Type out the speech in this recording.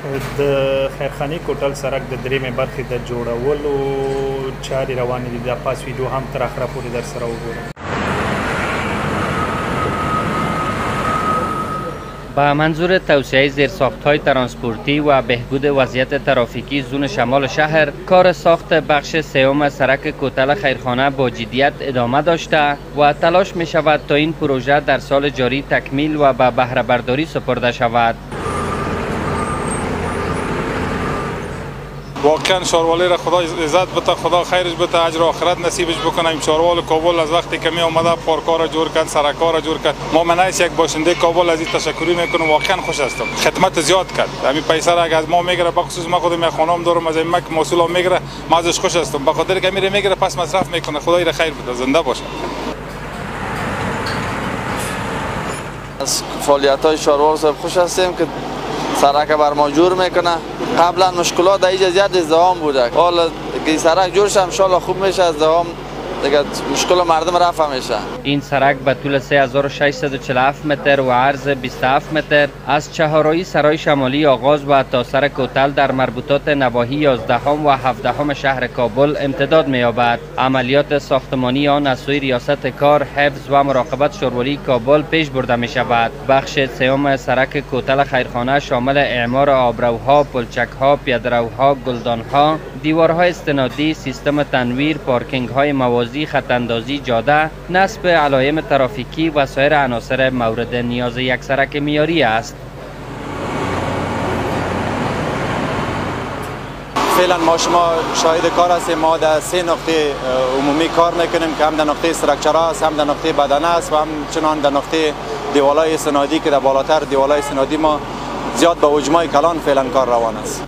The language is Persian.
د خیرخانې کوټل سړک د درېیمې برخې د جوړولو چارې روانې دي. دا پاس ویډیو هم تر اخره پورې در سره وګورم. با منظور توسعه زیرساخت‌های ترانسپورتی و بهبود وضعیت ترافیکی زون شمال شهر، کار ساخت بخش سوم سرک کوتل خیرخانه با جدیت ادامه داشته و تلاش می شود تا این پروژه در سال جاری تکمیل و به بهره برداری سپرده شود. واقعا شاروالی را خدا عزت بده، خدا خیرش بده، اجر و آخرت نصیبش بکنه. این شاروال کابل از وقتی که می اومده پارک‌ها را جور کرد، سرک‌ها را جور کرد. ما منایس یک باشنده کابل از این تشکری میکنم، واقعا خوش هستم. خدمت زیاد کرد. همین پیسه را اگه از ما میگیره، به خصوص ما خودم یک خانم دارم، از این مک مسئول میگیره، ما ازش خوش هستم. به خاطر که میگیره پس مصرف میکنه. خدای را خیر بده، زنده باشه. از فعالیت‌های شاروال صاحب خوش هستیم که سرک بر ما جور میکنه. قبلا مشکلات در اینجا زیاد ازدحام بوده، حالا که سرک جور شه ان شاء الله خوب میشه، ازدحام دیگه مشکل مردم رفع میشه. این سرک به طول 3647 متر و عرض 27 متر از چهارراهی سرای شمالی آغاز و تا سر کوتل در مربوطات نواحی 11 و 17 شهر کابل امتداد می‌یابد. عملیات ساختمانی آن از سوی ریاست کار، حفظ و مراقبت شاروالی کابل پیش برده می شود. بخش سوم سرک کوتل خیرخانه شامل اعمار آبروها، پلچک‌ها، پیاده‌روها، گلدان‌ها، دیوارهای استنادی، سیستم تنویر، پارکینگ‌های موازی، خط‌اندازی جاده، نصب علائم ترافیکی و سایر عناصر مورد نیاز یک سرک معیاری است. فعلا ما شما شاهد کار هستیم. ما در 3 نقطه عمومی کار میکنیم که هم در نقطه استراکچر است، هم در نقطه بدنه است و همچنان در نقطه دیوالای استنادی که در بالاتر دیوالای استنادی ما زیاد به حجمای کلان فعلا کار روان است.